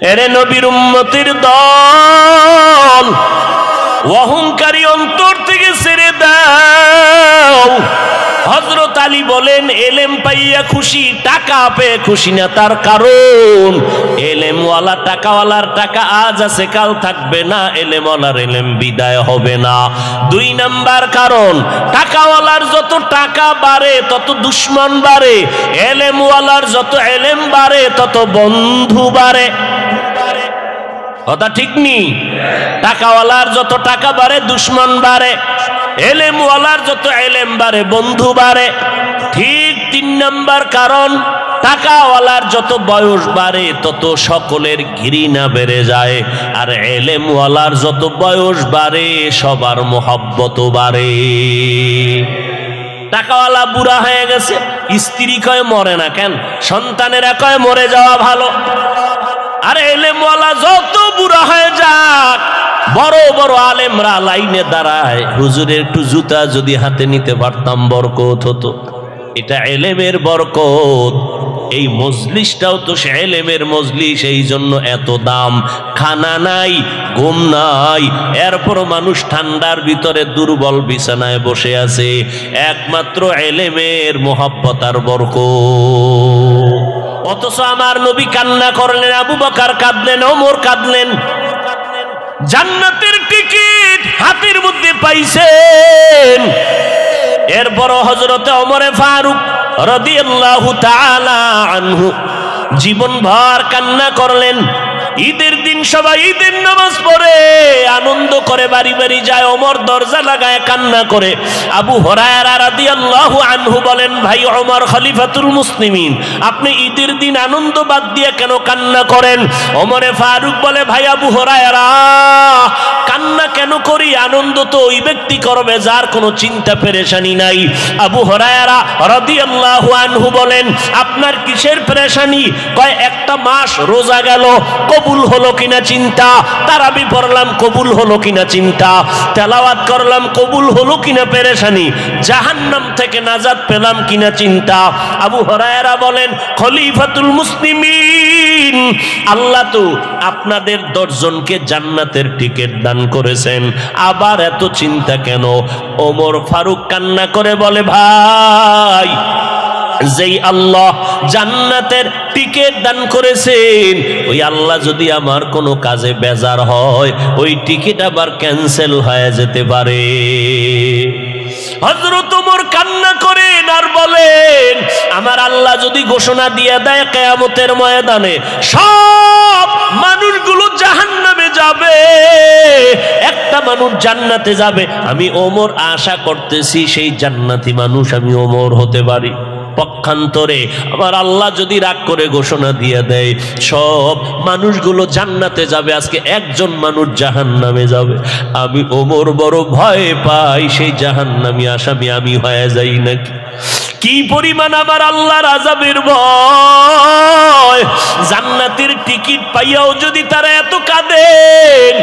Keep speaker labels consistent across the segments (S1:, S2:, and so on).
S1: এরে নবীর উম্মতের দল, অহংকারী অন্তর থেকে ছেড়ে দাও। হযরত আলী বলেন, এলেম পাইয়া খুশি, টাকা পেয়ে খুশি না। তার কারণ এলেমওয়ালা টাকাওয়ালার টাকা আজ আছে কাল থাকবে না, এলেমওয়ালার এলেম বিদায় হবে না। 2 নাম্বার কারণ, টাকাওয়ালার যত টাকা বাড়ে তত দুশ্মন বাড়ে, এলেমওয়ালার যত এলেম বাড়ে তত বন্ধু বাড়ে। কথা ঠিক নি? টাকাওয়ালার যত টাকা বাড়ে দুশ্মন বাড়ে, এলেমওয়ালার যত এলেম বাড়ে বন্ধু বাড়ে। ঠিক 3 নাম্বার কারণ, টাকাওয়ালার যত বয়স বাড়ে তত সকলের ঘৃণা বেড়ে যায়, আর এলেমওয়ালার যত বয়স বাড়ে সবার মোহাব্বত বাড়ে। টাকাওয়ালা বুড়া হয়ে গেছে, স্ত্রী কয় মরে না কেন, সন্তানেরা কয় মরে যাওয়া ভালো। আর এলেমওয়ালা যত বুড়া হয়ে যাক, বড় বড় আলেমরা লাইনে দাঁড়ায়, হুজুরের একটু জুতা যদি হাতে নিতে পারতাম বরকত হতো। এটা এলেমের বরকত। এই মজলিসটাও তো সে এলেমের মজলিস, এই জন্য এত দাম। খানা নাই, ঘুম নাই, এরপরও মানুষ ঠান্ডার ভিতরে দুর্বল বিছানায় বসে আছে, একমাত্র এলেমের মোহাব্বত আর বরকত। অথচ আমার নবী কান্না করলেন, আবু বকর কাঁদলেন, ওমর কাঁদলেন, জান্নাতের টিকিট হাতের মধ্যে পাইছেন। এরপর হযরতে ওমর ফারুক রাদিয়াল্লাহু তাআলা আনহু জীবন ভর কান্না করলেন। ঈদের দিন সবাই ঈদের নামাজ পড়ে আনন্দ করে বাড়ি বাড়ি যায়, ওমর দরজা লাগায় কান্না করে। আবু হুরায়রা রাদিয়াল্লাহু আনহু বলেন, ভাই ওমর খলিফাতুল মুসলিমিন, আপনি ঈদের দিন আনন্দ বাদ দিয়ে কেন কান্না করেন? ওমরে ফারুক বলে, ভাই আবু হুরায়রা, কান্না কেন করি? আনন্দ তো ওই ব্যক্তি করবে যার কোনো চিন্তা পেরেশানি নাই। আবু হুরায়রা রাদিয়াল্লাহু আনহু বলেন, আপনার কিসের পেরেশানি? কয়, একটা মাস রোজা গেল, কবুল হলো কিনা চিন্তা, তারাবি পড়লাম কবুল হলো কিনা চিন্তা, তেলাওয়াত করলাম কবুল হলো কিনা পেরেশানি, জাহান্নাম থেকে নাজাত পেলাম কিনা চিন্তা। আবু হুরায়রা বলেন, খলিফাতুল মুসলিমিন, আল্লাহ তো আপনাদের 10 জনকে জান্নাতের টিকিট দান করেছেন, আবার এত চিন্তা কেন? ওমর ফারুক কান্না করে বলে, ভাই, যেই আল্লাহ জান্নাতের টিকিট দান করেছেন, ওই আল্লাহ যদি আমার কোনো কাজে বেজার হয়, ওই টিকিট আবার ক্যান্সেল হয়ে যেতে পারে। হযরত ওমর কান্না করেন আর বলেন, আমার আল্লাহ যদি ঘোষণা দিয়ে দেয় কিয়ামতের ময়দানে সব মানুষগুলো জাহান্নামে যাবে, একটা মানুষ জান্নাতে যাবে, আমি ওমর আশা করতেছি সেই জান্নাতি মানুষ আমি ওমর হতে পারি। পক্ষান্তরে আমার আল্লাহ যদি রাগ করে ঘোষণা দিয়ে দেয় সব মানুষগুলো জান্নাতে যাবে, আজকে একজন মানুষ জাহান্নামে যাবে, আমি ওমর বড় ভয় পাই সেই জাহান্নামী আসামি আমি হয়ে যাই নাকি। কি পরিমাণ আমার আল্লাহর আযাবের ভয়! জান্নাতের টিকিট পাইয়াও যদি তারা এত কাঁদেন,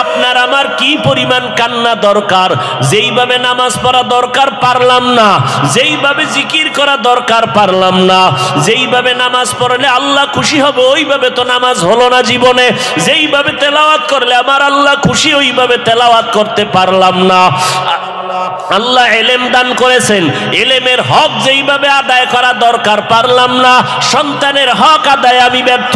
S1: আপনার আমার কি পরিমাণ কান্না দরকার। যেইভাবে নামাজ পড়া দরকার পারলাম না, যেইভাবে জিকির করা দরকার পারলাম না, যেইভাবে নামাজ পড়লে আল্লাহ খুশি হবে ওইভাবে তো নামাজ হলো না জীবনে, যেইভাবে তেলাওয়াত করলে আমার আল্লাহ খুশি ওইভাবে তেলাওয়াত করতে পারলাম না। আল্লাহ এলেম দান করেছেন, এলেমের হক যেইভাবে আদায় করা দরকার পারলাম না। সন্তানের হক আদায় আমি ব্যর্থ,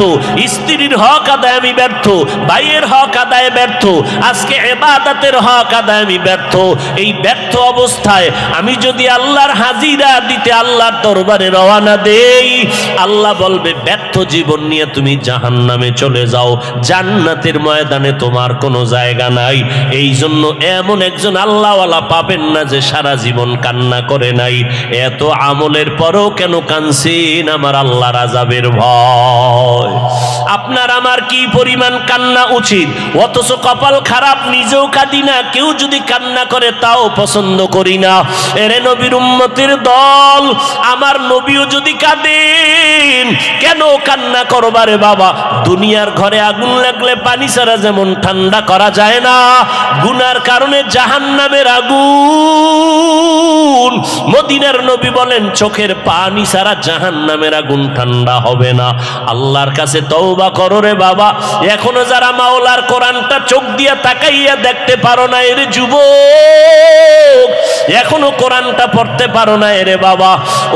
S1: স্ত্রীর হক আদায় আমি ব্যর্থ, ভাইয়ের হক আদায় ব্যর্থ, আজকে ইবাদতের হক আদায় আমি ব্যর্থ। এই ব্যর্থ অবস্থায় আমি যদি আল্লাহর হাজিরা দিতে আল্লাহর দরবারে রওনা দেই, আল্লাহ বলবে ব্যর্থ জীবন নিয়ে তুমি জাহান্নামে চলে যাও, জান্নাতের ময়দানে তোমার কোনো জায়গা নাই। এই জন্য এমন একজন আল্লাহওয়ালা পাবেন না যে সারা জীবন কান্না করে নাই। এত আমলের পরেও কেন কাঁদছেন? আমার আল্লাহর আযাবের ভয়। আপনার আমার কি পরিমাণ কান্না উচিত, অথচ কপাল খারাপ, নিজেও কাঁদি না, কেউ যদি কান্না করে তাও পছন্দ করি না। এরে নবীর উম্মতের দল, আমার নবীও যদি কাঁদেন কেন কান্না করবারে বাবা? দুনিয়ার ঘরে আগুন লাগলে পানি ছাড়া যেমন ঠান্ডা করা যায় না, গুনার কারণে জাহান্নামের আগুন মদিনার নবী বলেন চোখের পানি ছাড়া জাহান্নামের আগুন ঠান্ডা হবে না। আল্লাহর কাছে তওবা করো রে বাবা। এখনো যারা মাওলার কোরআনটা চোখ দিয়া তাকাইয়া দেখতে পারো না এর যুবক, এখনো কোরআনটা পড়তে পারো না এরে বাবা,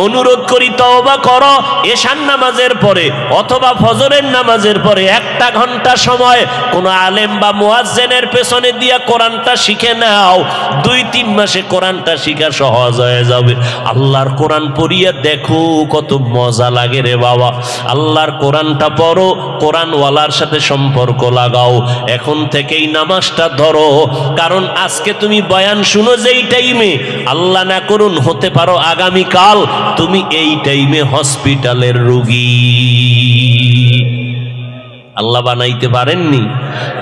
S1: অনুরোধ করি তওবা করো। এশার নামাজের পরে অথবা ফজরের নামাজের পরে 1 ঘন্টা সময় কোন আলেম বা মুয়াজ্জিনের পেছনে দিয়া কোরআনটা শিখে নাও। 2-3 মাসে কোরআনটা শিখা সহজ হয়ে যাবে। আল্লাহর কোরআন পড়িয়া দেখো কত মজা লাগে রে বাবা। আল্লাহর কোরআনটা পড়ো, কোরআনওয়ালার সাথে সম্পর্ক লাগাও। এখন থেকেই নামাজটা ধরো, কারণ আজকে তুমি বয়ান শুনো যেই টাইমে, আল্লাহ না করুন হতে পারো আগামীকাল তুমি এই টাইমে হসপিটালের রোগী। আল্লাহ বানাইতে পারেননি।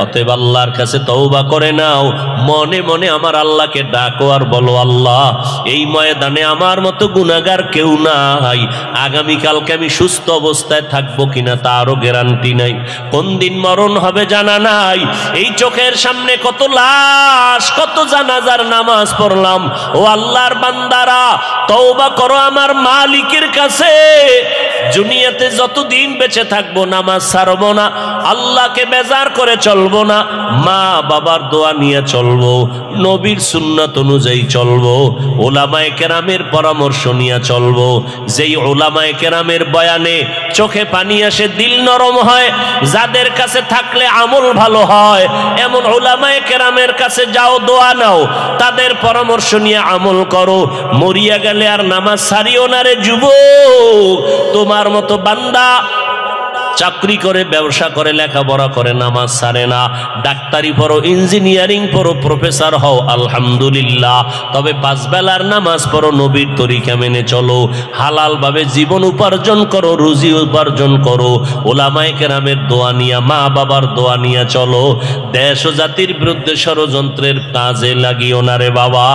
S1: অতএব আল্লাহর কাছে তওবা করে নাও। মনে মনে আমার আল্লাহকে ডাকো আর বলো, আল্লাহ এই ময়দানে আমার মতো গুনাহগার কেউ নাই। আগামীকালকে আমি সুস্থ অবস্থায় থাকবো কিনা তারও গ্যারান্টি নাই। কোন দিন মরণ হবে জানা নাই। এই চোখের সামনে কত লাশ, কত জানাজার নামাজ পড়লাম। ও আল্লাহর বান্দারা, তওবা করো আমার মালিকের কাছে। দুনিয়াতে যতদিন বেঁচে থাকবো নামাজ ছাড়বো না, আল্লাহকে বেজার করে চলবো না, মা বাবার দোয়া নিয়ে চলবো, নবীর সুন্নাত অনুযায়ী চলবো, ওলামায়ে কেরামের পরামর্শ নিয়ে চলবো। যেই ওলামায়ে কেরামের বয়ানে চোখে পানি আসে, দিল নরম হয়, যাদের কাছে থাকলে আমল ভালো হয়, এমন ওলামায়ে কেরামের কাছে যাও, দোয়া নাও, তাদের পরামর্শ নিয়ে আমল করো। মরিয়া গেলে আর নামাজ ছাড়িও না রে যুবক। তোমার মতো বান্দা চাকরি করে, ব্যবসা করে, লেখাপড়া করে, নামাজ ছাড়ে না। ডাক্তারি পড়ো, ইঞ্জিনিয়ারিং পড়ো, প্রফেসর হও, আলহামদুলিল্লাহ। তবে 5 বেলার নামাজ পড়ো, নবীর তরিকা মেনে চলো, হালাল ভাবে জীবন উপার্জন করো, রুজি উপার্জন করো, ওলামায়ে কেরামের দোয়া নিয়া, মা বাবার দোয়া নিয়া চলো। দেশ ও জাতির বিরুদ্ধে ষড়যন্ত্রের কাজে লাগিও না রে বাবা।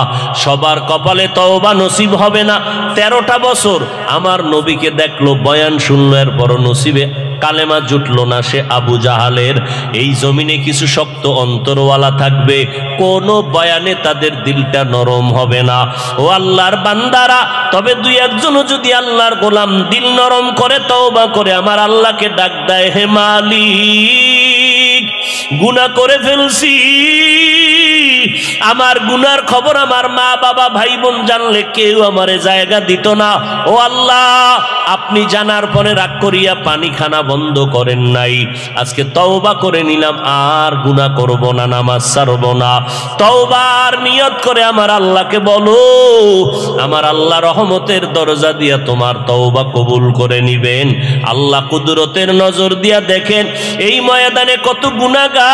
S1: সবার কপালে তওবা নসিব হবে না। 13টা বছর আমার নবীকে দেখলো, বয়ান শুনলো, এরপরও নসিবে কালেমা জুটলো না। সে আবু জাহালের। এই জমিনে কিছু শক্ত অন্তরওয়ালা থাকবে, কোন বয়ানে তাদের দিলটা নরম হবে না। ও আল্লাহর বান্দারা, তবে 2-1জনও যদি আল্লাহর গোলাম দিল নরম করে তওবা করে আমার আল্লাহকে ডাক দেয়, হে মালিক গুনাহ করে ফেলছি, আমার গুনার খবর আমার মা বাবা ভাই বোন জানলে কেউ আমারে জায়গা দিত না। ও আল্লাহ, আপনি জানার পরে রাগ করিয়া পানি খানা বন্ধ করেন নাই। আজকে তওবা করে নিলাম, আর গুনাহ করব না, নামাজ ছাড়ব না। তওবার নিয়ত করে আমার আল্লাহকে বলো, আমার আল্লাহ রহমতের দরজা দিয়া তোমার তওবা কবুল করে নিবেন। আল্লাহ কুদরতের নজর দিয়া দেখেন এই ময়দানে কত গুনাহগার।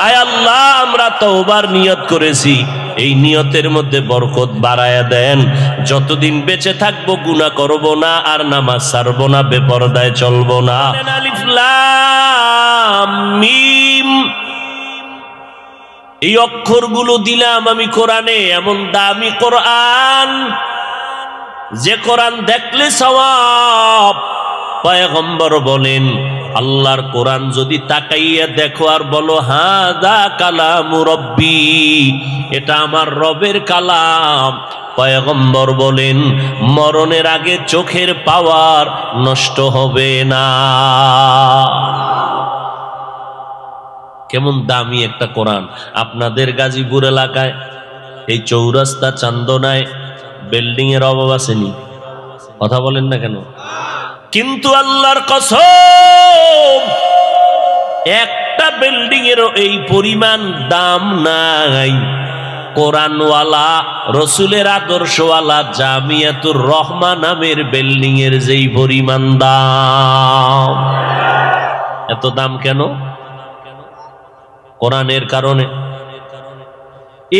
S1: আয় আল্লাহ, আমরা তওবার নিয়ত করেছি, এই নিয়তের মধ্যে বরকত বাড়ায়া দেন। যতদিন বেঁচে থাকবো গুনাহ করব না, আর নামাজ ছাড়বো না, বেপরদায় চলবো না। আলিফ লাম মিম, এই অক্ষরগুলো দিলাম আমি কোরআনে। এমন দামি কোরআন, যে কোরআন দেখলে সওয়াব। পয়গম্বর বলেন, আল্লাহর কোরআন যদি তাকাইয়া দেখো আর বলো হাযা কালামু রব্বি, এটা আমার রবের কালাম, পয়গম্বর বলেন মরণের আগে চোখের পাওয়ার নষ্ট হবে না। কেমন দামি একটা কোরআন। আপনাদের গাজীপুর এলাকায় এই চৌরাস্তা চান্দনায় বিল্ডিং এর অভাব আসেনি? কথা বলেন না কেন? কিন্তু আল্লাহর কসম, একটা বিল্ডিং এর এই পরিমাণ দাম নাই। কোরআনওয়ালা, রসুলের আদর্শওয়ালা জামিয়াতুর রহমা নামের বিল্ডিং এর যেই পরিমাণ দাম। এত দাম কেন? কোরআনের কারণে।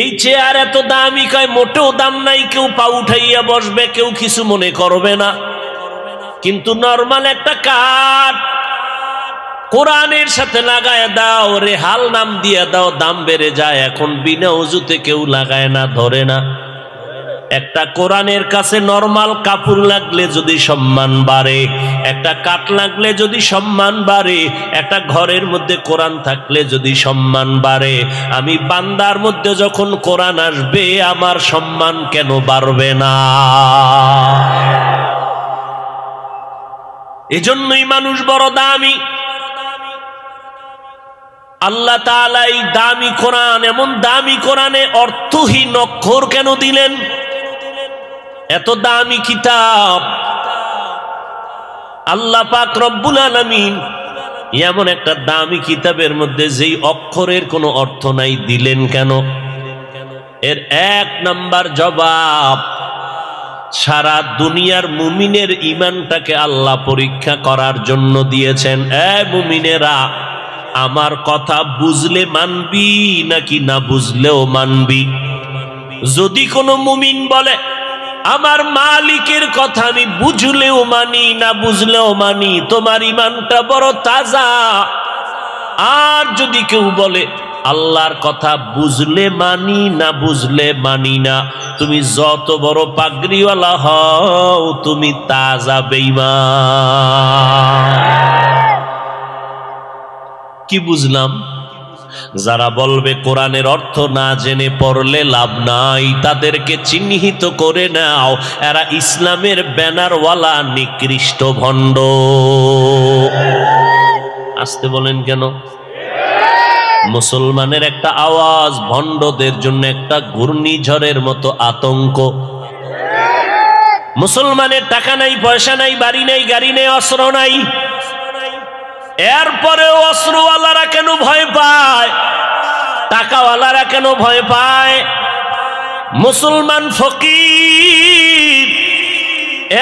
S1: এই চেয়ার এত দামি, কয় মোটেও দাম নাই, কেউ পা উঠাইয়া বসবে, কেউ কিছু মনে করবে না। কিন্তু নরমাল একটা কাঠ কোরআনের সাথে লাগায় দাও, রেহাল নাম দিয়ে দাও, দাম বেড়ে যায়। এখন বিনা উজুতে কেউ লাগায় না, ধরে না। একটা কোরআনের কাছে নরমাল কাপড় লাগলে যদি সম্মান বাড়ে, একটা কাঠ লাগলে যদি সম্মান বাড়ে, একটা ঘরের মধ্যে কোরআন থাকলে যদি সম্মান বাড়ে, আমি বান্দার মধ্যে যখন কোরআন আসবে আমার সম্মান কেন বাড়বে না? এজন্যই মানুষ বড় দামি। আল্লাহ তাআলা এই দামি কোরআন, এমন দামি কোরআনে অর্থহীন অক্ষর কেন দিলেন? এত দামি কিতাব আল্লাহ পাক রব্বুল আলামিন এমন একটা দামি কিতাবের মধ্যে যেই অক্ষরের কোনো অর্থ নাই দিলেন কেন? এর এক নাম্বার জবাব, সারা দুনিয়ার মুমিনের ঈমানটাকে আল্লাহ পরীক্ষা করার জন্য দিয়েছেন। এ মুমিনেরা, আমার কথা বুঝলে মানবি নাকি না বুঝলেও মানবি? যদি কোনো মুমিন বলে আমার মালিকের কথা আমি বুঝলেও মানি না বুঝলেও মানি, তোমার ঈমানটা বড় তাজা। আর যদি কেউ বলে আল্লাহর কথা বুঝলে মানি না বুঝলে মানি না, তুমি যত বড় পাগড়িওয়ালা হও তুমি তাজা বেঈমান। কি বুঝলাম? যারা বলবে কোরআনের অর্থ না জেনে পড়লে লাভ নাই, তাদেরকে চিহ্নিত করে নাও, এরা ইসলামের ব্যানারওয়ালা নিকৃষ্ট ভণ্ড। আসতে বলেন কেন? মুসলমানের একটা আওয়াজ ভণ্ডদের জন্য একটা ঘূর্ণিঝড়ের মতো আতঙ্ক। মুসলমানের টাকা নাই, পয়সা নাই, বাড়ি নাই, গাড়ি নেই, অস্ত্র নাই, এরপরেও অস্ত্রওয়ালারা কেন ভয় পায়? টাকাওয়ালারা কেন ভয় পায়? মুসলমান ফকির,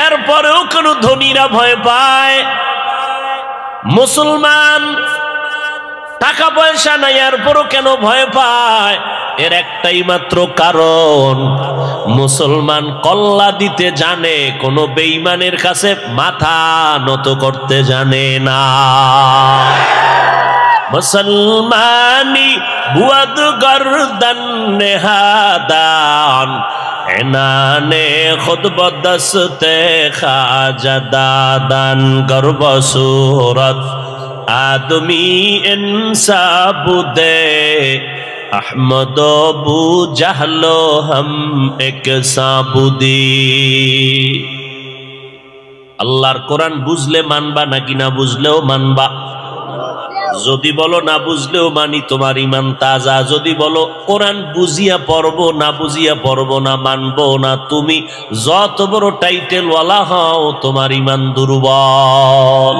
S1: এরপরেও কেন ধনীরা ভয় পায়? মুসলমান টাকা পয়সা নাই, এরপরও কেন ভয় পায়? এর একটাই মাত্র কারণ, মুসলমান কল্লা দিতে জানে, কোনো বেঈমানের কাছে মাথা নত করতে জানে না। মুসলমানি বুয়াদ গর্দন নেহাদান, এনানে খুদ বদস্তে খাজা দাদান, গর্ব সুরত আদমি ইনসাবুদে, আহমদ বু জাহলো হম এক সাবুদি। আল্লাহর কোরআন বুঝলে মানবা নাকি না বুঝলেও মানবা? যদি বলো না বুঝলেও মানি, তোমার ঈমান তাজা। যদি বলো কোরআন বুঝিয়া পড়বো না বুঝিয়া পড়বো না, মানবো না, তুমি যত বড় টাইটেল ওয়ালা হও তোমার ঈমান দুর্বল।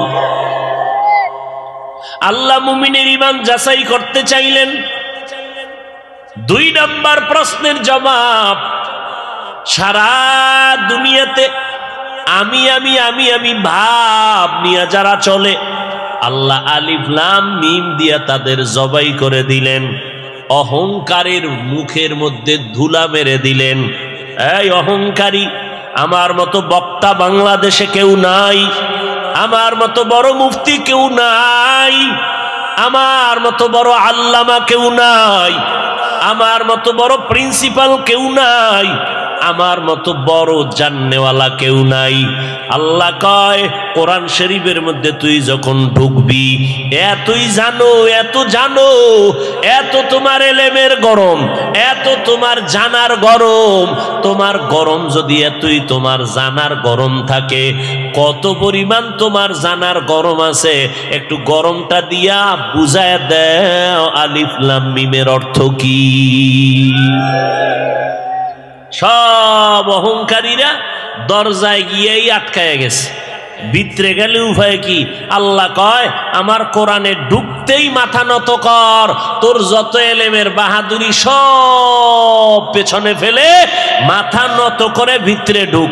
S1: আল্লাহ মুমিনের ঈমান যাচাই করতে চাইলেন। 2 নাম্বার প্রশ্নের জবাব, সারা দুনিয়াতে আমি আমি আমি আমি ভাব নিয়ে যারা চলে, আল্লাহ আলিফ লাম মিম দিয়া তাদের জবাই করে দিলেন। অহংকারের মুখের মধ্যে ধুলা মেরে দিলেন। এই অহংকারী, আমার মতো বক্তা বাংলাদেশে কেউ নাই, আমার মতো বড় মুফতি কেউ নাই, আমার মতো বড় আল্লামা কেউ নাই, আমার মতো বড় প্রিন্সিপাল কেউ নাই, আমার মতো বড় জান্নেওয়ালা কেউ নাই। আল্লাহ কয় কোরআন শরীফের মধ্যে তুই যখন ঢুকবি, এতই জানো, এত জানো, এত তোমার এলেমের গরম, এত তোমার জানার গরম। তোমার গরম যদি এতই তোমার জানার গরম থাকে, কত পরিমাণ তোমার জানার গরম আছে একটু গরমটা দিয়া বুঝায় দাও আলিফ লাম মিমের অর্থ কি। সব অহংকারীরা দরজায় গিয়েই আটকায় গেছে, ভিতরে গেলে উপায় কি? আল্লাহ কয় আমার কোরআনে ঢুকতেই মাথা নত কর, তোর যত এলেমের বাহাদুরি সব পেছনে ফেলে মাথা নত করে ভিতরে ঢুক।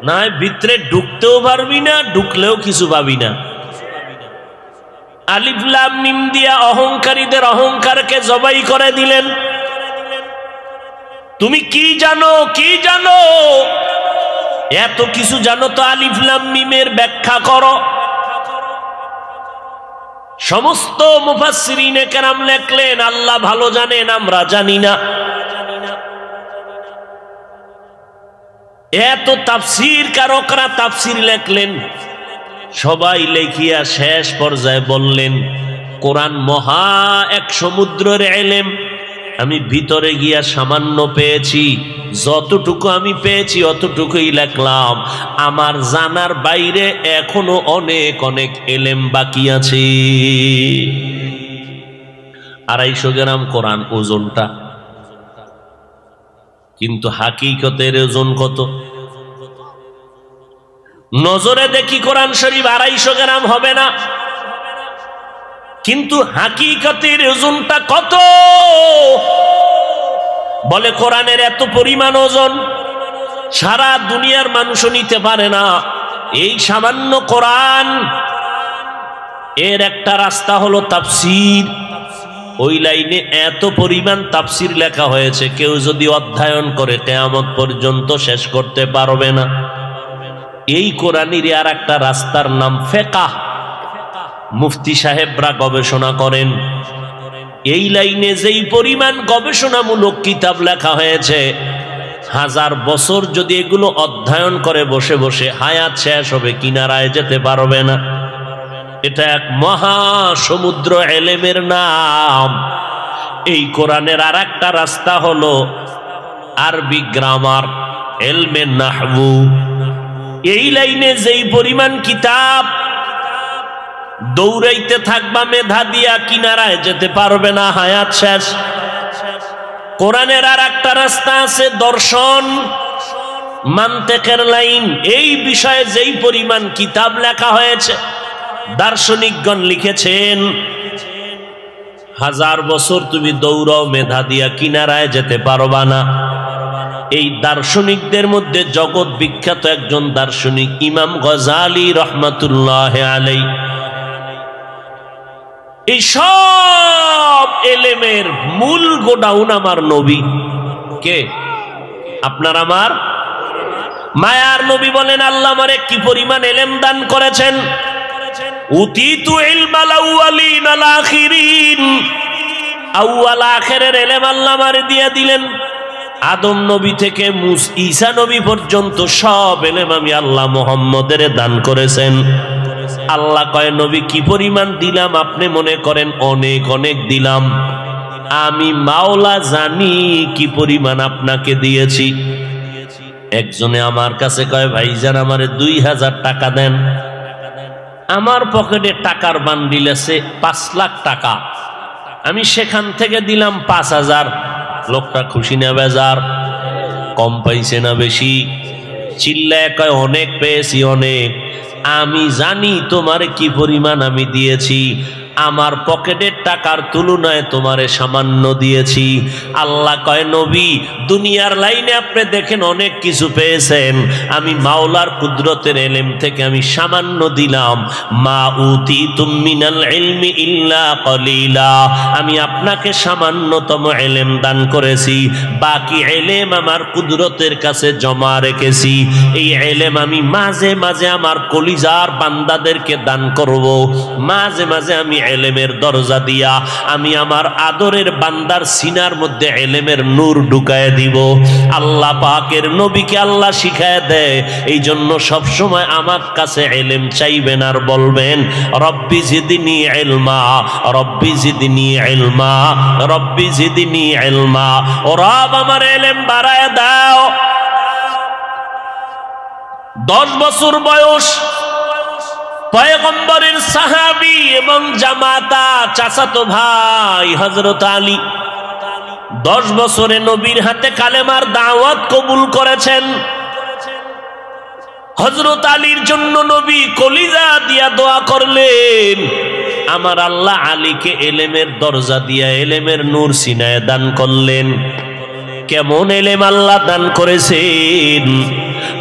S1: না ভিতরে ঢুকতেও পারবি না, ঢুকলেও কিছু পাবি না। আলিফ লাম মিম দিয়া অহংকারীদের অহংকারকে জবাই করে দিলেন। তুমি কি জানো, কি জানো? এত কিছু জানো তো আলিফ লাম মিমের ব্যাখ্যা করো। সমস্ত মুফাসসিরিনে কেরাম লেখলেন আল্লাহ ভালো জানেন, আমরা জানি না। এত তাফসীর কারকরা তাফসীর লেখলেন, সবাই লেখিয়া শেষ পর্যায়ে বললেন কোরআন মহা এক সমুদ্রের ইলম, আমি ভিতরে গিয়া সামান্য পেয়েছি, যতটুকু আমি পেয়েছি অতটুকুই লেখলাম, আমার জানার বাইরে এখনো অনেক অনেক ইলম বাকি আছে। 250 গ্রাম কোরআন ওজনটা, কিন্তু হাকিকতের ওজন কত? নজরে দেখি কোরআন শরীফ 250 গ্রাম হবে না, কিন্তু হাকিকতের ওজনটা কত? বলে কোরআনের এত পরিমাণ ওজন সারা দুনিয়ার মানুষও নিতে পারে না। এই সামান্য কোরআন, এর একটা রাস্তা হলো তাফসীর। ওই লাইনে এত পরিমাণ তাফসীর লেখা হয়েছে, কেউ যদি অধ্যয়ন করে কিয়ামত পর্যন্ত শেষ করতে পারবে না। এই কোরআনের আর একটা রাস্তার নাম ফিকহ। মুফতি সাহেবরা গবেষণা করেন, এই লাইনে যেই পরিমাণ গবেষণামূলক কিতাব লেখা হয়েছে, 1000 বছর যদি এগুলো অধ্যয়ন করে বসে বসে, হায়াত শেষ হবে, কিনারায় যেতে পারবে না। এটা এক মহা সমুদ্র ইলমের নাম। এই কোরআনের আর একটা রাস্তা হলো আরবি গ্রামার, ইলমে নাহবু। এই লাইনে যেই পরিমাণ কিতাব, দৌড়াইতে থাকবা মেধা দিয়া, কিনারায় যেতে পারবে না, হায়াত শেষ। কোরআনের আর একটা রাস্তা আছে দর্শন, মান্তেকের লাইন। এই বিষয়ে যেই পরিমাণ কিতাব লেখা হয়েছে, দার্শনিকগণ লিখেছেন, 1000 বছর তুমি দৌড়াও মেধা দিয়া, কিনারায় যেতে পারবা না। এই দার্শনিকদের মধ্যে জগৎ বিখ্যাত একজন দার্শনিক ইমাম গজালি রহমাতুল্লাহ আলাইহি। এই সব এলেমের মূল গোডাউন আমার নবী। কে? আপনার আমার মায়ার নবী। বলেন আল্লাহ আমারে কি পরিমাণ ইলম দান করেছেন। উতিতু ইলমাল আউয়ালিন আল আখিরিন, আউয়াল আখিরের ইলম আল্লাহ আমারে দিয়ে দিলেন। আদম নবী থেকে ঈসা নবী পর্যন্ত সব ইলম আমি আল্লাহ মুহাম্মদের দান করেছেন। আল্লাহ কয় নবী কি পরিমাণ দিলাম? আপনি মনে করেন অনেক অনেক দিলাম, আমি মাওলা জানি কি পরিমাণ আপনাকে দিয়েছি। একজনে আমার কাছে কয় ভাইজান আমারে 2000 টাকা দেন। আমার পকেটে টাকার বান্ডিল আছে 5 লাখ টাকা, আমি সেখান থেকে দিলাম 5000। লোকটা খুশি না বেজার? কম পাইছে না বেশি? চিল্লায় কয় অনেক পেয়েছি, অনেক। আমি জানি তোমার কি পরিমাণ আমি দিয়েছি, আমার পকেটের টাকার তুলনায় তোমারে সামান্য দিয়েছি। আল্লাহ কয় নবী দুনিয়ার লাইনে আপনি দেখেন অনেক কিছু পেয়েছেন, আমি মাওলার কুদরতের ইলম থেকে আমি সামান্য দিলাম। মা উতিতুম মিনাল ইলমি ইল্লা কলিলা, আমি আপনাকে সামান্যতম ইলম দান করেছি, বাকি ইলম আমার কুদরতের কাছে জমা রেখেছি। এই ইলম আমি মাঝে মাঝে আমার কলিজার বান্দাদেরকে দান করব, মাঝে মাঝে আমি ইলমের দরজা দিয়া আমি আমার আদরের বান্দার সিনার মধ্যে ইলমের নূর ঢুকায় দিব। আল্লাহ পাকের নবীকে আল্লাহ শিখায় দেয়, এই জন্য সব সময় আমার কাছে ইলম চাইবেন আর বলবেন রব্বি জিদনি ইলমা, রব্বি জিদনি ইলমা, রব্বি জিদনি ইলমা। ও রব আমার ইলম বাড়ায় দাও। 10 বছর বয়স, পয়গম্বরের সাহাবী এবং জামাতা চাচাতো ভাই হযরত আলী 10 বছরে নবীর হাতে কালেমার দাওয়াত কবুল করেছেন। হযরত আলীর জন্য নবী কলিজা দিয়া দোয়া করলেন, আমার আল্লাহ আলীকে ইলমের দরজা দিয়া ইলমের নূর সিনায় দান করলেন। কেমন ইলম আল্লাহ দান করেছেন।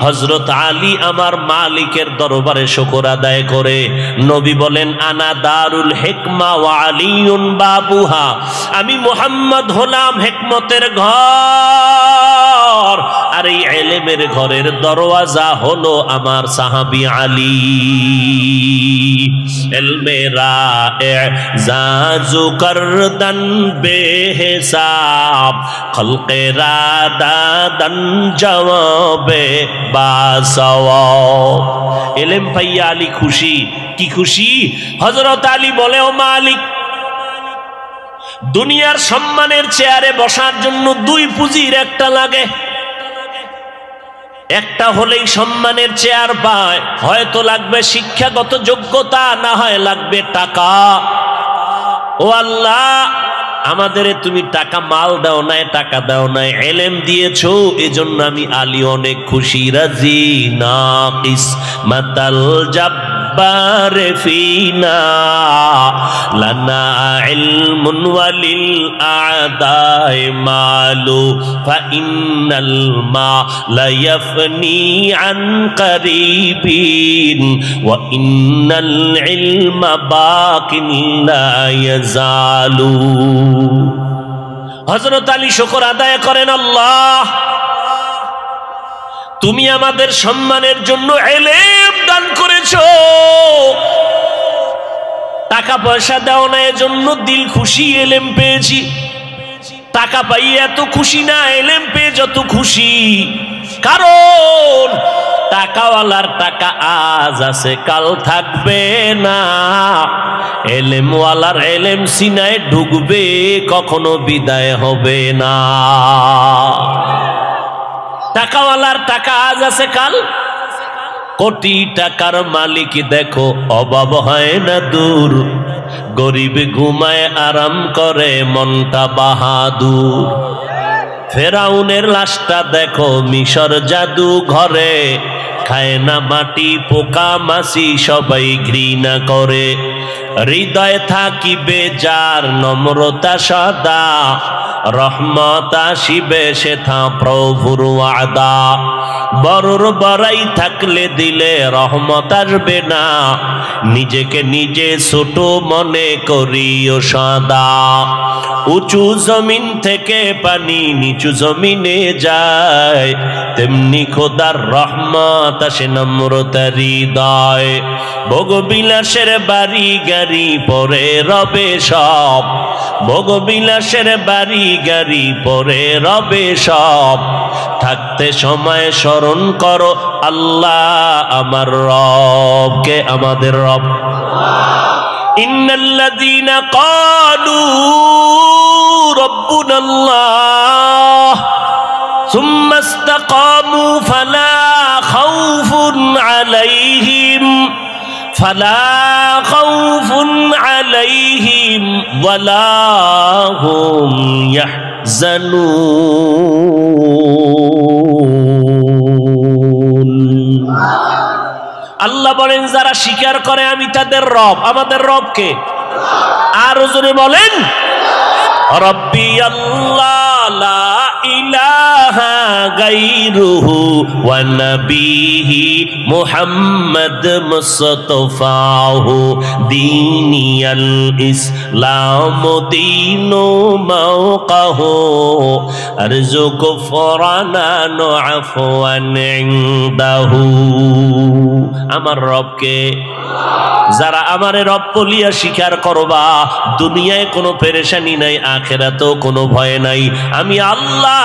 S1: হযরত আলী আমার মালিকের দরবারে শুকর আদায় করে নবী বলেন আনা দারুল হিকমা ওয়া আলিউন বাবুহা, আমি মুহাম্মদ হলাম হিকমতের ঘর আর এই এলেমের ঘরের দরওয়াজা হলো আমার সাহাবী আলী। ইলমে রা'জাজু করদান বেহিসাব, খলকে রাদাদান জওয়াবে বাসওয়াব। ইলম পাইয়া আলী খুশি। কি খুশি? হযরত আলী বলে, ও মালিক, দুনিয়ার সম্মানের চেয়ারে বসার জন্য দুই পুঁজির একটা লাগে। একটা হলেই সম্মানের চেয়ার পায়, হয়তো লাগবে শিক্ষাগত যোগ্যতা, না হয় লাগবে টাকা। ও আল্লাহ, আমাদের তুমি টাকা মাল দাও নাই, টাকা দাও নাই, ইলম দিয়েছো, এজন্য আমি আলী অনেক খুশি। রাজি নাকিস মাতাল জাব্বার ফিনা লানা ইলমুন ওয়ালিল আদাই মালু ফা ইন্নাল মালা ইয়াফনি আন কারিবিন ওয়া ইন্নাল ইলমা বাকিন লা ইয়াজালু। হযরত আলী শুকর আদায় করেন, আল্লাহ তুমি আমাদের সম্মানের জন্য ইলম দান করেছো, টাকা পয়সা দাও না, এজন্য দিল খুশি, ইলম পেয়েছি। টাকা পাই এত খুশি না, ইলম পেয়ে যত খুশি। কারণ টাকাওয়ালার টাকা আজ আছে, কাল থাকবে না। ইলমওয়ালার ইলম সিনায় ঢুকবে, কখনো বিদায় হবে না। টাকাওয়ালার টাকা আজ আছে, কাল। কোটি টাকার মালিক দেখো, অভাব হয় না দূর। গরিব ঘুমায় আরাম করে, মনটা বাহাদুর। ফেরাউনের লাশটা দেখো, মিশর জাদু ঘরে, খায় না মাটি, পোকা মাছি সবাই ঘৃণা করে। হৃদয় থাকিবে যার নম্রতা সদা, রহমত আসিবে সেথা প্রভুর ওয়াদা। বড়র বড়াই থাকলে দিলে রহমত আসবে না, নিজেকে নিজে ছোট মনে করিও সদা। উঁচু জমিন থেকে পানি নিচু জমিনে যায়, তেমনি খোদার রহমত আসে নম্রতার হৃদয়। ভোগবিলাসের বাড়ি গাড়ি পরে রবে সব, ভোগবিলাসের বাড়ি গাড়ি পরে রবে সব। থাকতে সময় স্মরণ করো আল্লাহ আমার রবকে, আমাদের রব। ইন্নাল্লাযীনা ক্বালু রাব্বুনাল্লাহ সুম্মা ইসতাকামু ফালা খাউফুন আলাইহিম ওয়ালা হুম ইয়াহজানুন। আল্লাহ বলেন, যারা স্বীকার করে আমি তাদের রব, আমাদের রবকে। আর জোরে বলেন, রব্বি আল্লাহ লা ইলাহা গায়রুহু ওয়া নবিহি মুহাম্মদ মুস্তাফাহু দীনিয়াল ইসলাম দীনু মাওকাহু আরজুক ফরানান আফওয়ান ইনদাহু। আমার রবকে। যারা আমারে রব বলিয়া স্বীকার করবা, দুনিয়ায় কোনো পেরেশানি নাই, আখিরাতেও কোনো ভয় নাই। আমি আল্লাহ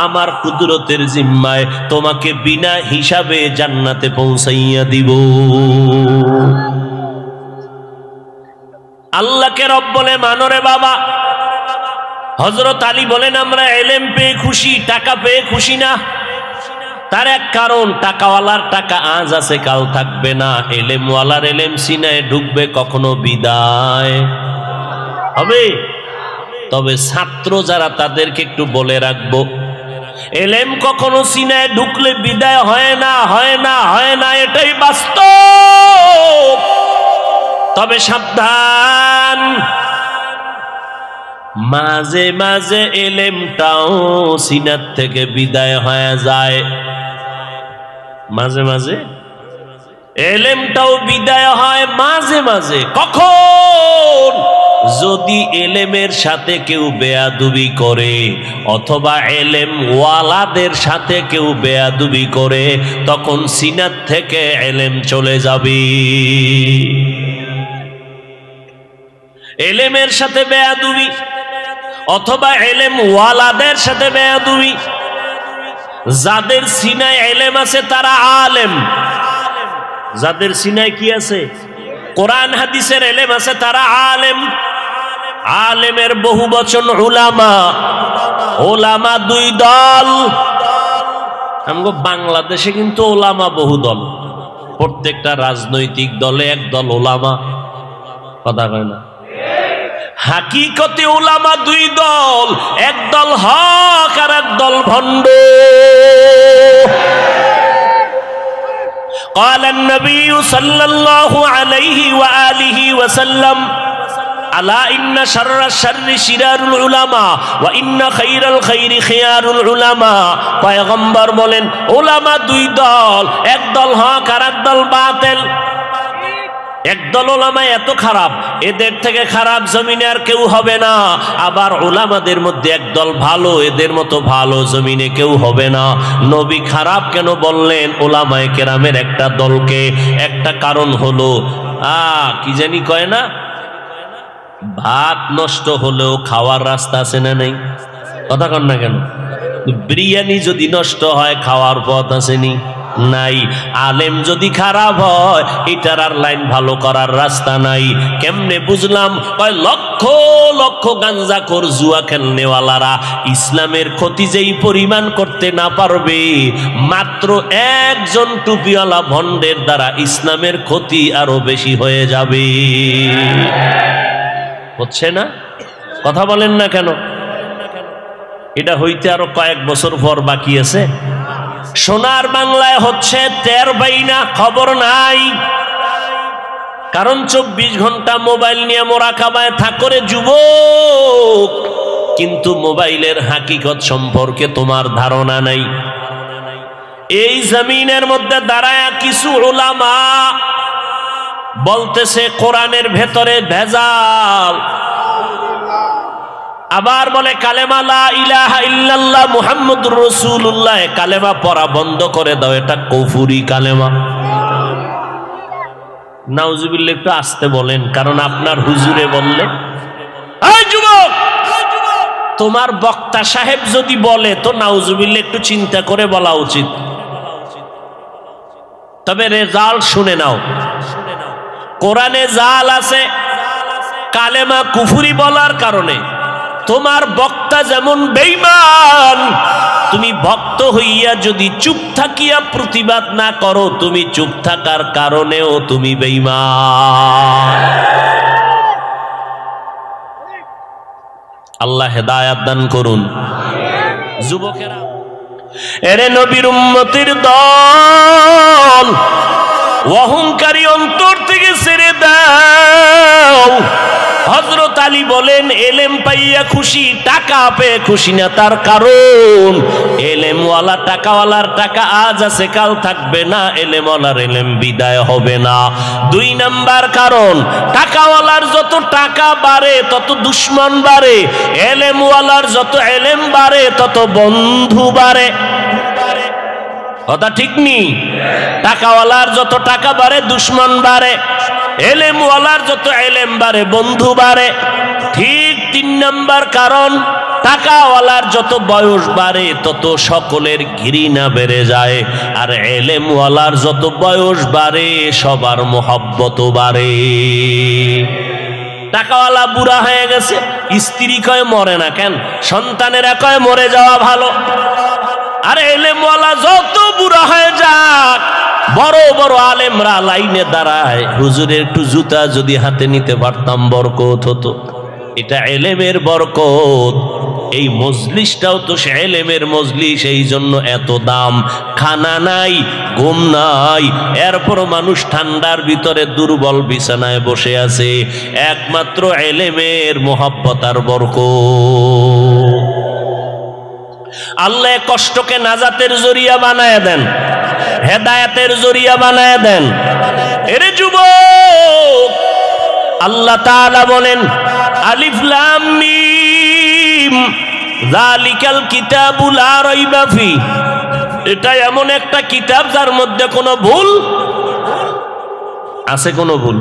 S1: আমার কুদরতের জিম্মায় তোমাকে বিনা হিসাবে জান্নাতে পৌঁছাইয়া দিব। আল্লাহকে রব বলে মানরে বাবা। হযরত আলী বলেন, আমরা ইলম পেয়ে খুশি, টাকা পেয়ে খুশি না। তার এক কারণ, টাকাওয়ালার টাকা আজ আছে, কাল থাকবে না। ইলমওয়ালার ইলম সিনায় ঢুকবে, কখনো বিদায় হবে। তবে ছাত্র যারা, তাদেরকে একটু বলে রাখবো, ইলম কখনো সিনায় ঢুকলে বিদায় হয় না, হয় না, হয় না, এটাই বাস্তব। তবে সাবধান, মাঝে মাঝে ইলমটাও সিনার থেকে বিদায় হয়ে যায়। মাঝে মাঝে ইলমটাও বিদায় হয়, মাঝে মাঝে। কখন? যদি এলেমের সাথে কেউ বেয়াদবি করে অথবা এলেম ওয়ালাদের সাথে কেউ বেয়াদবি করে, তখন সিনাত থেকে এলেম চলে যাবে। এলেমের সাথে বেয়াদবি অথবা এলেম ওয়ালাদের সাথে বেয়াদবি, যাদের সিনায় এলেম আছে তারা আলেম, যাদের সিনায় কি আছে? কোরআন হাদিসের এলেম আছে তারা আলেম। আলেমের বহু বচন উলামা। ওলামা দুই দল। আমগো বাংলাদেশে কিন্তু ওলামা বহু দল, প্রত্যেকটা রাজনৈতিক দলে এক দল ওলামা, কথা কয় না। হাকিকতে উলামা দুই দল, এক দল হক আর এক দল ভণ্ড। قال النبي صلى الله عليه وآله وسلم ألا إن شر الشر شرار العلماء وإن خير الخير خيار العلماء। পয়গম্বর বলেন উলামা দুই দল, এক দল হক আর এক দল বাতিল। একদল ওলামা এত খারাপ, এদের থেকে খারাপ জমিনে আর কেউ হবে না। আবার ওলামাদের মধ্যে একদল ভালো, এদের মতো ভালো জমিনে কেউ হবে না। নবী খারাপ কেন বললেন ওলামায়ে কেরামের একটা দলকে? একটা কারণ হলো কি জানি কয় না, ভাত নষ্ট হলেও খাওয়ার রাস্তা আছে না নেই? কথা কন না কেন? বিরিয়ানি যদি নষ্ট হয় খাওয়ার পথ আসেনি? নাই। আলেম যদি খারাপ হয় এটার আর লাইন ভালো করার রাস্তা নাই। কেমনে বুঝলাম? কয় লক্ষ লক্ষ গাঞ্জাখোর জুয়া খেলনেওয়ালারা ইসলামের ক্ষতি যেই পরিমাণ করতে না পারবে, মাত্র একজন টুপিওয়ালা ভণ্ডের দ্বারা ইসলামের ক্ষতি আরো বেশি হয়ে যাবে। হচ্ছে না? কথা বলেন না কেন? এটা হইতে আরো কয়েক বছর পর বাকি আছে। সোনার বাংলায় হচ্ছে তের বাইনা, খবর নাই। কারণ 24 ঘন্টা মোবাইল নিয়ে মোরাকাবায় থাকরে যুবক, কিন্তু মোবাইলের হাকিকত সম্পর্কে তোমার ধারণা নাই। এই জমিনের মধ্যে দাঁড়ায় কিছু উলামা বলতেছে কোরআনের ভেতরে ভেজাল, আবার বলে কালেমা লা ইলাহা ইল্লাল্লাহ মুহাম্মাদুর রাসূলুল্লাহ, কালেমা পড়া বন্ধ করে দাও, এটা কুফরি কালেমা। নাউজুবিল্লাহ, একটু আস্তে বলেন, কারণ আপনার হুজুরে বললে। এই যুবক, তোমার বক্তা সাহেব যদি বলে তো নাউজুবিল্লাহ একটু চিন্তা করে বলা উচিত। তবে রেজাল্ট শুনে নাও। কোরআনে জাল আছে কালেমা কুফরি বলার কারণে। তোমার বক্তা যেমন বেঈমান, তুমি ভক্ত হইয়া যদি চুপ থাকিয়া প্রতিবাদ না করো, তুমি চুপ থাকার কারণেও তুমি বেঈমান। আল্লাহ হেদায়াত দান করুন। যুবকেরা, এরে নবীর উম্মতের দল, অহংকারী অন্তর থেকে ছেড়ে দাও। হযরত আলী বলেন এলেম পাইয়া খুশি, টাকা পেয়ে খুশি না। তার কারণ এলেমওয়ালা টাকাওয়ালার টাকা আজ আছে কাল থাকবে না, এলেমওয়ালার এলেম বিদায় হবে না। 2 নাম্বার কারণ, টাকাওয়ালার যত টাকা বাড়ে তত দুশ্মন বাড়ে, এলেমওয়ালার যত এলেম বাড়ে তত বন্ধু বাড়ে। কথা ঠিক নি? টাকাওয়ালার যত টাকা বাড়ে দুশ্মন বাড়ে, এলেমওয়ালার যত এলেম বাড়ে বন্ধু বাড়ে। ঠিক 3 নাম্বার কারণ, টাকাওয়ালার যত বয়স বাড়ে তত সকলের ঘৃণা বেড়ে যায়, আর এলেমওয়ালার যত বয়স বাড়ে সবার মোহাব্বত বাড়ে। টাকাওয়ালা বুড়া হয়ে গেছে, স্ত্রী কয় মরে না কেন, সন্তানেরা কয় মরে যাওয়া ভালো। আর এলেমওয়ালা যত বুড়া হয়ে যাক, বড় বড় আলেমরা লাইনে দাঁড়ায়, হুজুরের একটু জুতা যদি হাতে নিতে পারতাম বরকত হতো। এটা এলেমের বরকত। এই মজলিসটাও তো সে এলেমের মজলিস, এই জন্য এত দাম। খানা নাই, ঘুম নাই, এরপর মানুষ ঠান্ডার ভিতরে দুর্বল বিছানায় বসে আছে, একমাত্র এলেমের মোহাব্বত আর বরকত। আল্লাহ কষ্টকে নাজাতের জরিয়া বানায় দেন, হেদায়েতের জরিয়া বানায় দেন। এরে যুবক, আল্লাহ তাআলা বলেন আলিফ লাম মিম যালিকাল কিতাবু লা রাইবা ফি, এটা এমন একটা কিতাব যার মধ্যে কোনো ভুল আছে? কোনো ভুল?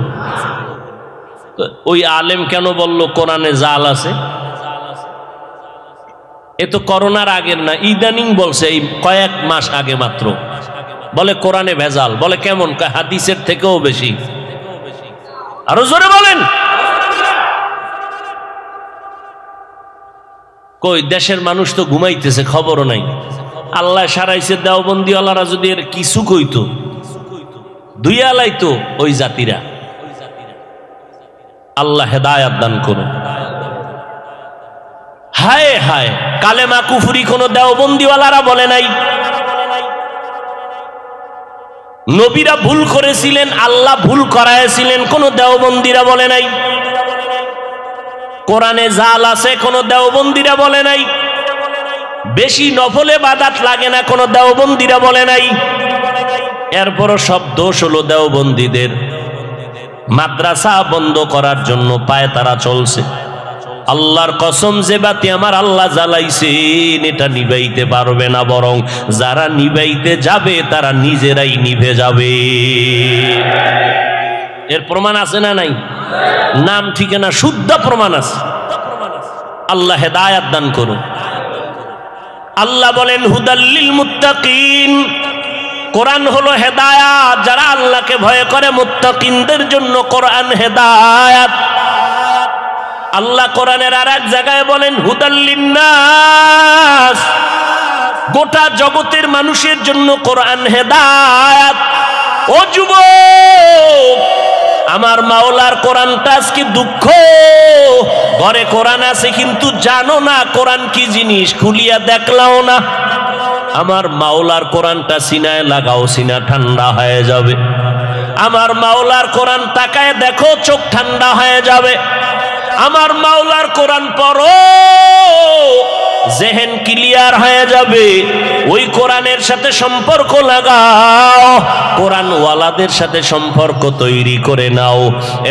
S1: ওই আলেম কেন বলল কোরআনে জাল আছে? এ তো করোনার আগের না, ইদানিং বলছে, এই কয়েক মাস আগে মাত্র বলে কোরআনে ভেজাল। বলে কেমন? হাদিসের থেকেও বেশি। আরো জোরে বলেন। কই দেশের মানুষ তো ঘুমাইতেছে, খবরও নাই। আল্লাহ সারাইছে, দেওবন্দিওয়ালারা যদি এর কিছু কইতো দুইয়া লাইতো ওই জাতিরা। আল্লাহ হেদায়াত দান করুন। হায় হায়, কালেমা কুফরি কোন দেওবন্দিওয়ালারা বলে নাই। নবীরা ভুল করেছিলেন, আল্লাহ ভুল করাইছিলেন, কোন দেওবন্দিরা বলে নাই। কোরআনে জাল আছে, কোন দেওবন্দিরা বলে নাই। বেশি নফলে বাদাত লাগে না, কোন দেওবন্দিরা বলে নাই। এরপরও সব দোষ হলো দেওবন্দীদের। মাদ্রাসা বন্ধ করার জন্য পায়ে তারা চলছে। আল্লাহর কসম, যে বাতি আমার আল্লাহ জ্বালাইছেন এটা নিভাইতে পারবে না, বরং যারা নিভাইতে যাবে তারা নিজেরাই নিভে যাবে। এর প্রমাণ আছে না নাই? নাম ঠিকানা শুদ্ধ প্রমাণ আছে। আল্লাহ হেদায়াত দান করুন। আল্লাহ বলেন হুদাল্লিল মুত্তাকিন, কোরআন হলো হেদায়াত। যারা আল্লাহকে ভয় করে মুত্তাকিনদের জন্য কোরআন হেদায়াত। আল্লাহ কোরআনের আর এক জায়গায় বলেন হুদাল্লিন নাস, গোটা জগতের মানুষের জন্য কোরআন হেদায়াত। ও যুবক, আমার মাওলার কোরআনটা আজকে দুঃখ, ঘরে কোরআন আছে কিন্তু জানো না কোরআন কি জিনিস, খুলিয়া দেখলাও না। আমার মাওলার কোরআনটা সিনায় লাগাও, সিনা ঠান্ডা হয়ে যাবে। আমার মাওলার কোরআন তাকায় দেখো, চোখ ঠান্ডা হয়ে যাবে। আমার মাওলার কোরআন পড়ো, জেহেন ক্লিয়ার হয়ে যাবে। ওই কোরআনের সাথে সম্পর্ক লাগাও, কোরআন ওয়ালাদের সাথে সম্পর্ক তৈরি করে নাও।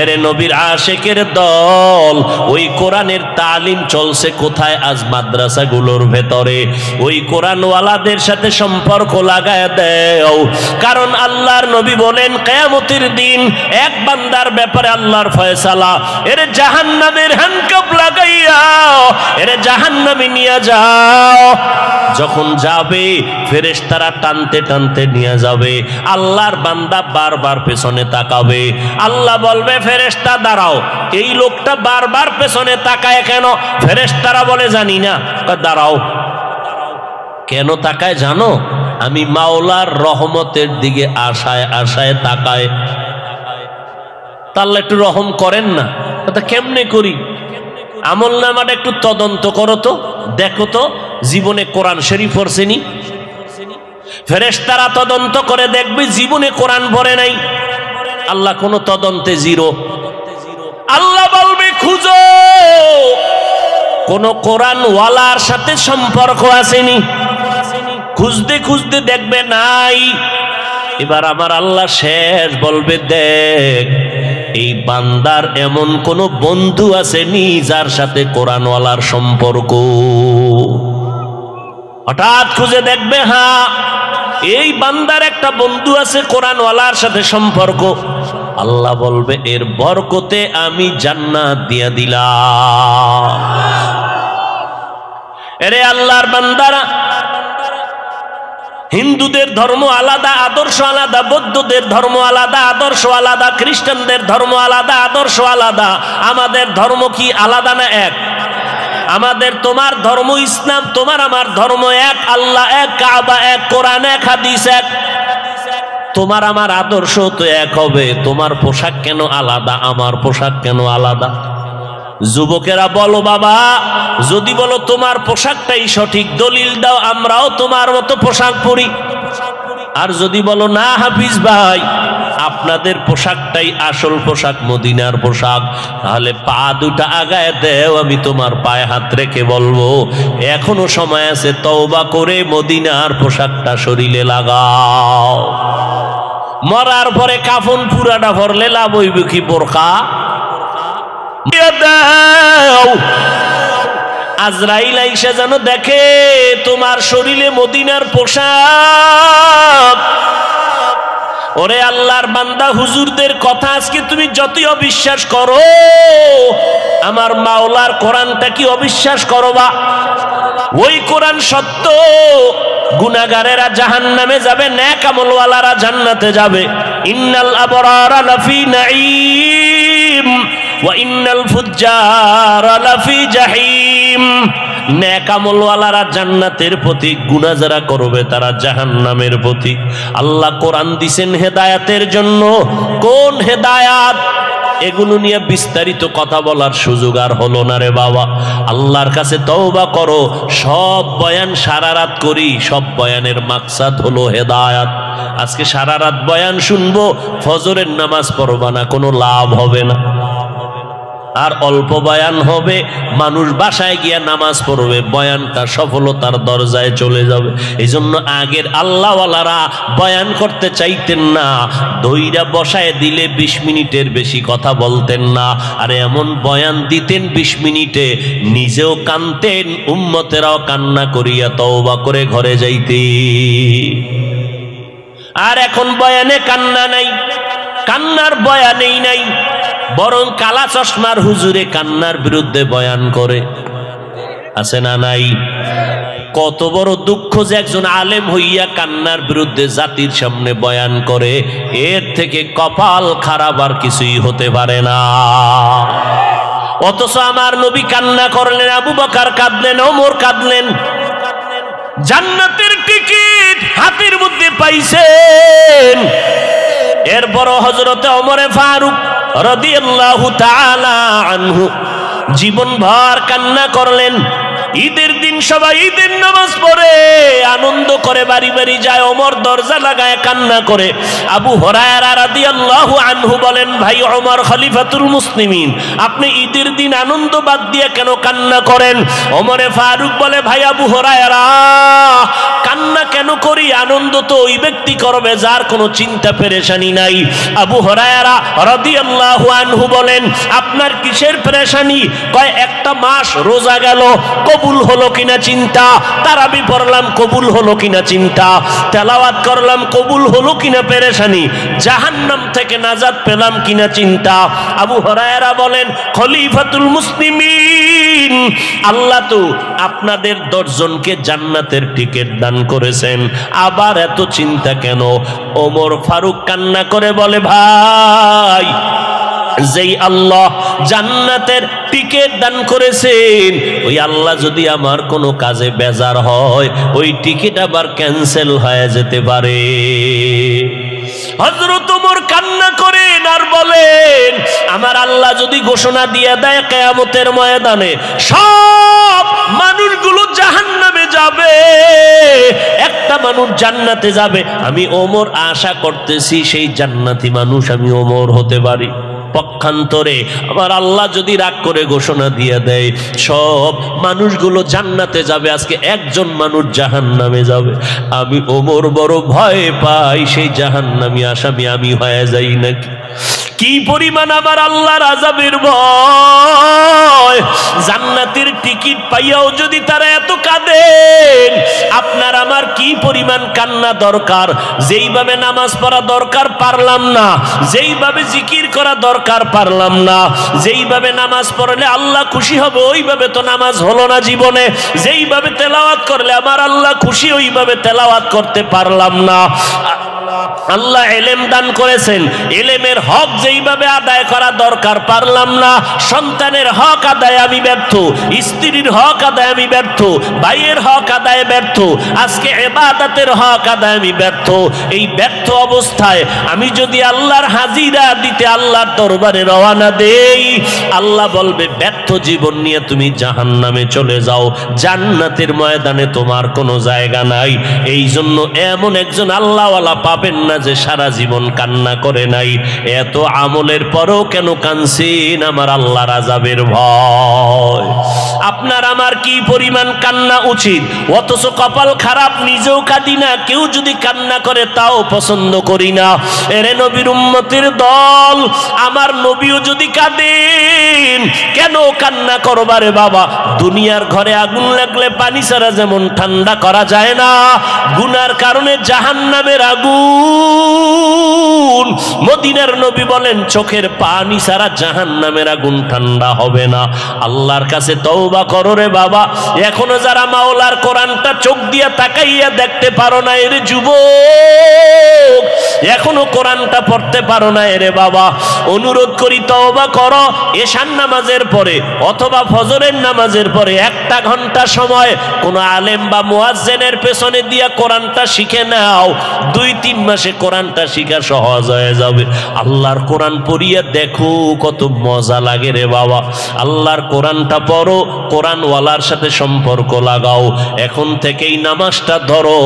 S1: এরে নবীর আশেকের দল, ওই কোরআনের তালিম চলছে কোথায়? আজ মাদ্রাসাগুলোর ভেতরে। ওই কোরআন ওয়ালাদের সাথে সম্পর্ক লাগায় দাও। কারণ আল্লাহর নবী বলেন কিয়ামতের দিন এক বান্দার ব্যাপারে আল্লাহর ফয়সালা, এর জাহান্নামের হ্যান্ডকাপ লাগাইয়া এর জাহান্নামে নিয়ে যাও। যখন যাবে ফেরেশতারা টানতে টানতে নিয়ে যাবে। আল্লাহর বান্দা বারবার পেছনে তাকাবে। আল্লাহ বলবে ফেরেশতা দাঁড়াও, এই লোকটা বারবার পেছনে তাকায় কেন? ফেরেশতারা বলে জানি না। দাঁড়াও। কেন তাকায় জানো? আমি মাওলার রহমতের দিকে আশায় আশায় তাকায়। তাহলে একটু রহম করেন না। তা কেমনে করি? আমল নামাটা একটু তদন্ত করো তো, দেখো তো জীবনে কোরআন শরীফ পড়ছেনি? ফেরেশতারা তদন্ত করে দেখবে জীবনে কোরআন পড়ে নাই। আল্লাহ কোন তদন্তে জিরো। আল্লাহ বলবে খুঁজো, কোন কোরআন ওয়ালার সাথে সম্পর্ক আসেনি। খুঁজতে খুঁজতে দেখবে নাই। এবার আমার আল্লাহ শেষ বলবে দেখ, এই বান্দার এমন কোন বন্ধু আসেনি যার সাথে কোরআনওয়ালার সম্পর্ক। হঠাৎ খুঁজে দেখবে হ্যাঁ, এই বান্দার একটা বন্ধু আছে কোরআনওয়ালার সাথে সম্পর্ক। আল্লাহ বলবে এর বরকতে আমি জান্নাত দিয়া দিলাম। এরে আল্লাহর বান্দারা, হিন্দুদের ধর্ম আলাদা, আদর্শ আলাদা। বৌদ্ধদের ধর্ম আলাদা, আদর্শ আলাদা। খ্রিস্টানদের ধর্ম আলাদা, আদর্শ আলাদা। আমাদের ধর্ম কি আলাদা না এক? আমাদের তোমার ধর্ম ইসলাম, তোমার আমার ধর্ম এক। আল্লাহ এক, কাবা এক, কোরআন এক, হাদিস এক। তোমার আমার আদর্শ তো এক হবে। তোমার পোশাক কেন আলাদা, আমার পোশাক কেন আলাদা? যুবকেরা বলো বাবা, যদি বলো তোমার পোশাকটাই সঠিক, দলিল দাও, আমরাও তোমার মতো পোশাক পরি। আর যদি বলো না হাফিজ ভাই, আপনাদের পোশাকটাই আসল পোশাক, মদিনার পোশাক, তাহলে পা দুটা আগায় দেও, আমি তোমার পায়ে হাত রেখে বলবো এখনো সময় আছে, তওবা করে মদিনার পোশাকটা শরীরে লাগাও। মরার পরে কাফন পুরাটা ভরলে লাভ হইবে কি বোরকা? দাও। আজরাইল আইসা যেন দেখে তোমার শরীরে মদিনার পোশাক। ওরে আল্লাহর বান্দা, হুজুরদের কথা আজকে তুমি যতই অবিশ্বাস করো, আমার মাওলার কোরআনটা কি অবিশ্বাস করবা? ওই কোরআন সত্য। গুনাহগারেরা জাহান্নামে যাবে, নেক আমলওয়ালারা জান্নাতে যাবে। ইন্নাল আবরারা লাফি নাঈম ওয়া ইন্নাল ফুজ্জারা লাফি জাহিম। নেক আমলওয়ালারা জান্নাতের প্রতীক, গুনাহ যারা করবে তারা জাহান্নামের প্রতীক। আল্লাহ কোরআন দিছেন হেদায়েতের জন্য। কোন হেদায়েত? এগুলো নিয়ে বিস্তারিত কথা বলার সুযোগ আর হলো না রে বাবা। আল্লাহর কাছে তওবা করো। সব বয়ান সারা রাত করি, সব বয়ানের মাকসাদ হলো হেদায়েত। আজকে সারা রাত বয়ান শুনবো, ফজরের নামাজ পড়বা না, কোনো লাভ হবে না। আর অল্প বয়ান হবে, মানুষ বাসায় গিয়া নামাজ পড়বে, বয়ানটা সফলতার দরজায় চলে যাবে। এই জন্য আগের আল্লাহওয়ালারা বয়ান করতে চাইতেন না, দইরা বসায় দিলে 20 মিনিটের বেশি কথা বলতেন না। আর এমন বয়ান দিতেন 20 মিনিটে নিজেও কানতেন, উম্মতেরাও কান্না করিয়া তওবা করে ঘরে যাইতে। আর এখন বয়ানে কান্না নাই, কান্নার বয়ানেই নাই, বরং কালা চশমার হুজুরে কান্নার বিরুদ্ধে বয়ান করে। আছে না নাই? কত বড় দুঃখ যে একজন আলেম হইয়া কান্নার বিরুদ্ধে জাতির সামনে বয়ান করে। এর থেকে কপাল খারাপ আর কিছুই হতে পারে না। অথচ আমার নবী কান্না করলেন, আবু বকর কাঁদলেন, ওমর কাঁদলেন। জান্নাতের টিকিট হাতের মধ্যে পাইছেন। এরপর হযরতে ওমরে ফারুক রাদিয়াল্লাহু তাআলা আনহু জীবনভর কান্না করলেন। ঈদের দিন সবাই ঈদের নামাজ পড়ে আনন্দ করে বাড়ি বাড়ি যায়, ওমর দরজা লাগায় কান্না করে। আবু হুরায়রা রাদিয়াল্লাহু আনহু বলেন, ভাই ওমর খলিফাতুল মুসলিমিন, আপনি ঈদের দিন আনন্দ বাদ দিয়ে কেন কান্না করেন? ওমরে ফারুক বলে, ভাই আবু হুরায়রা, কান্না কেন করি? আনন্দ তো ওই ব্যক্তি করবে যার কোনো চিন্তা পেরেশানি নাই। আবু হুরায়রা রাদিয়াল্লাহু আনহু বলেন, আপনার কিসের পেরেশানি? কয়, একটা মাস রোজা গেল, কবুল হলো কিনা চিন্তা। তারাবি পড়লাম, কবুল হলো কিনা চিন্তা। তেলাওয়াত করলাম, কবুল হলো কিনা পেরেশানি। জাহান্নাম থেকে নাজাত পেলাম কিনা চিন্তা। আবু হুরায়রা বলেন, খলিফাতুল মুসলিমিন, আল্লাহ তো আপনাদের 10 জনকে জান্নাতের টিকিট দান করেছেন, আবার এত চিন্তা কেন? ওমর ফারুক কান্না করে বলে, ভাই, যেই আল্লাহ জান্নাতের টিকিট দান করেছেন, ওই আল্লাহ যদি আমার কোনো কাজে বেজার হয়, ওই টিকিট আবার ক্যান্সেল হয়ে যেতে পারে। হযরত ওমর কান্না করেন আর বলেন, আমার আল্লাহ যদি ঘোষণা দিয়ে দেয় কিয়ামতের ময়দানে সব মানুষগুলো জাহান্নামে যাবে, একটা মানুষ জান্নাতে যাবে, আমি ওমর আশা করতেছি সেই জান্নাতি মানুষ আমি ওমর হতে পারি। পক্ষান্তরে আমার আল্লাহ যদি রাগ করে ঘোষণা দিয়ে দেয় সব মানুষগুলো জান্নাতে যাবে, আজকে একজন মানুষ জাহান্নামে যাবে, আমি ওমর বড় ভয় পাই সেই জাহান্নামী আসামি আমি হয়ে যাই নাকি। কি পরিমাণ আমার আল্লাহর আযাবের ভয়! জান্নাতের টিকিট পাইয়াও যদি তারা এত কাঁদেন, আপনার আমার কি পরিমাণ কান্না দরকার। যেইভাবে নামাজ পড়া দরকার পারলাম না, যেইভাবে জিকির করা দরকার পারলাম না, যেইভাবে নামাজ পড়লে আল্লাহ খুশি হবে ওইভাবে তো নামাজ হলো না জীবনে, যেইভাবে তেলাওয়াত করলে আমার আল্লাহ খুশি ওইভাবে তেলাওয়াত করতে পারলাম না। আল্লাহ এলেম দান করেছেন, এলেমের হক যেইভাবে আদায় করা দরকার পারলাম না। সন্তানের হক আদায় আমি ব্যর্থ, স্ত্রীর হক আদায় আমি ব্যর্থ, ভাইয়ের হক আদায় ব্যর্থ, আজকে ইবাদতের হক আদায় আমি ব্যর্থ। এই ব্যর্থ অবস্থায় আমি যদি আল্লাহর হাজিরা দিতে আল্লাহর দরবারে রওনা দেই, আল্লাহ বলবে ব্যর্থ জীবন নিয়ে তুমি জাহান্নামে চলে যাও, জান্নাতের ময়দানে তোমার কোনো জায়গা নাই। এই জন্য এমন একজন আল্লাহওয়ালা পাবে ভাবেন না যে সারা জীবন কান্না করে নাই, এত আমলের পরেও কেন কাঁদছেন? আমার আল্লাহর আযাবের ভয়। আপনার আমার কি পরিমাণ কান্না উচিত, অথচ কপাল খারাপ, নিজেও কাঁদি না, কেউ যদি কান্না করে তাও পছন্দ করি না। এরে নবীর উম্মতের দল, আমার নবীও যদি কাঁদেন কেন কান্না করবারে বাবা? দুনিয়ার ঘরে আগুন লাগলে পানি ছাড়া যেমন ঠান্ডা করা যায় না, গুনার কারণে জাহান্নামের আগুন, মদিনার নবী বলেন চোখের পানি ছাড়া জাহান্নামের আগুন ঠান্ডা হবে না। আল্লাহর কাছে তওবা করো রে বাবা। এখনো যারা মাওলার কোরআনটা চোখ দিয়া তাকাইয়া দেখতে পারো না, এর যুবক, এখনো কোরআনটা পড়তে পারো না, এরে বাবা, অনুরোধ করি তওবা করো। এশার নামাজের পরে অথবা ফজরের নামাজের পরে 1টা ঘন্টা সময় কোন আলেম বা মুয়াজ্জিনের পেছনে দিয়া কোরআনটা শিখে নাও। 2-3 মাসে কোরআনটা শিখা সহজ হয়ে যাবে। আল্লাহর কোরআন পড়িয়া দেখো কত মজা লাগে রে বাবা। আল্লাহর কোরআনটা পড়ো, কোরআনওয়ালার সাথে সম্পর্ক লাগাও, এখন থেকেই নামাজটা ধরো।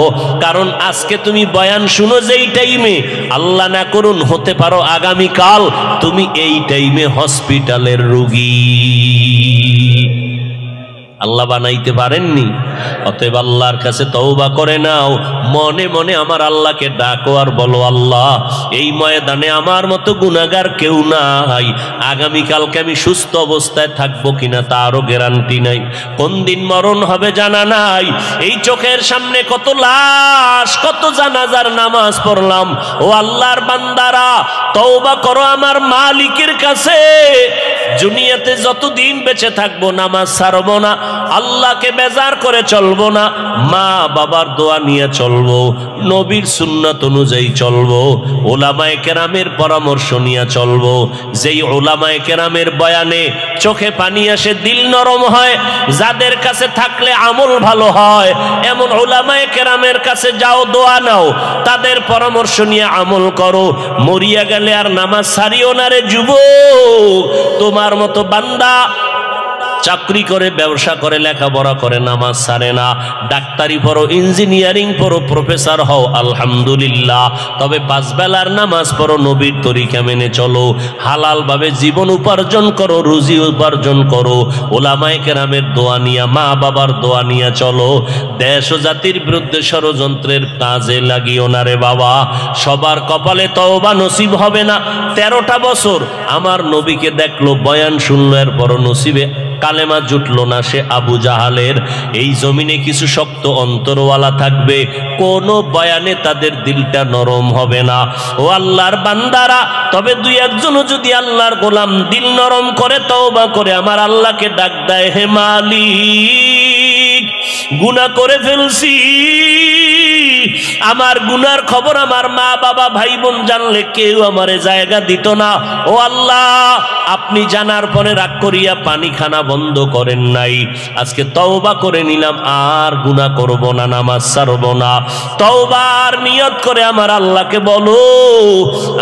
S1: কারণ আজকে তুমি বয়ান শুনো যেই টাইমে, আল্লাহ না করুন হতে পারো আগামীকাল তুমি এই টাইমে হসপিটালের রোগী। আল্লাহ বানাইতে পারেননি। অতএব আল্লাহর কাছে তওবা করে নাও, মনে মনে আমার আল্লাহকে ডাকো আর বলো, আল্লাহ এই ময়দানে আমার মতো গুনাহগার কেউ নাই, আগামীকালকে আমি সুস্থ অবস্থায় থাকবো কিনা তারও গ্যারান্টি নাই, কোন দিন মরণ হবে জানা নাই। এই চোখের সামনে কত লাশ, কত জানাজার নামাজ পড়লাম। ও আল্লাহর বান্দারা, তওবা করো আমার মালিকের কাছে। দুনিয়াতে যতদিন বেঁচে থাকবো নামাজ ছাড়বো না, আল্লাহকে বেজার করে চলবো না, মা বাবার দোয়া নিয়ে চলবো, নবীর সুন্নাত অনুযায়ী চলবো, ওলামায়ে কেরামের পরামর্শ নিয়ে চলবো। যেই ওলামায়ে কেরামের বয়ানে চোখে পানি আসে, দিল নরম হয়, যাদের কাছে থাকলে আমল ভালো হয়, এমন ওলামায়ে কেরামের কাছে যাও, দোয়া নাও, তাদের পরামর্শ নিয়ে আমল করো। মরিয়া গেলে আর নামাজ ছাড়িও না রে যুবক। তোমার মতো বান্দা চাকরি করে, ব্যবসা করে, লেখাপড়া করে, নামাজ ছাড়ে না। ডাক্তারি পড়ো, ইঞ্জিনিয়ারিং পড়ো, প্রফেসর হও, আলহামদুলিল্লাহ। তবে 5 বেলার নামাজ পড়ো, নবীর তরিকা মেনে চলো, হালাল ভাবে জীবন উপার্জন করো, রুজি উপার্জন করো, ওলামায়ে কেরামের দোয়া নিয়া, মা বাবার দোয়া নিয়া চলো। দেশ ও জাতির বিরুদ্ধে ষড়যন্ত্রের কাজে লাগিও না রে বাবা। সবার কপালে তওবা নসিব হবে না। 13টা বছর আমার নবীকে দেখলো, বয়ান শুনলো, এরপর নসিবে কালেমা জুটলো না, সে আবু জাহালের। এই জমিনে কিছু শক্ত অন্তরওয়ালা থাকবে, কোন বয়ানে তাদের দিলটা নরম হবে না। ও আল্লাহর বান্দারা, তবে 2-1 যদি আল্লাহর গোলাম দিল নরম করে তওবা করে আমার আল্লাহকে ডাক দেয়, হে মালিক গুনাহ করে ফেলছি, আমার গুনার খবর আমার মা বাবা ভাই বোন জানলে কেউ আমারে জায়গা দিত না। ও আল্লাহ, আপনি জানার পরে রাগ করিয়া পানি খানা বন্ধ করেন নাই। আজকে তওবা করে নিলাম, আর গুনাহ করব না, নামাজ ছাড়ব না। তওবার নিয়ত করে আমার আল্লাহকে বলো,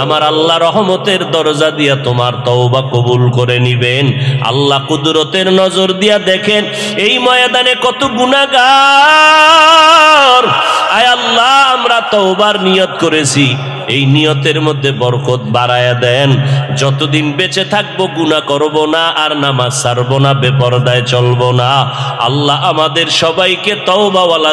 S1: আমার আল্লাহ রহমতের দরজা দিয়া তোমার তওবা কবুল করে নিবেন। আল্লাহ কুদরতের নজর দিয়া দেখেন এই ময়দানে কত গুনাহগার। আয় আল্লাহ, আমরা তওবার নিয়ত করেছি, এই নিয়তের মধ্যে বরকত বাড়ায়া দেন। যতদিন বেঁচে থাকবো গুনাহ করব না, আর নামাজ ছাড়ব না, বেপরদায় চলবো না। আল্লাহ আমাদের সবাইকে তওবাওয়ালা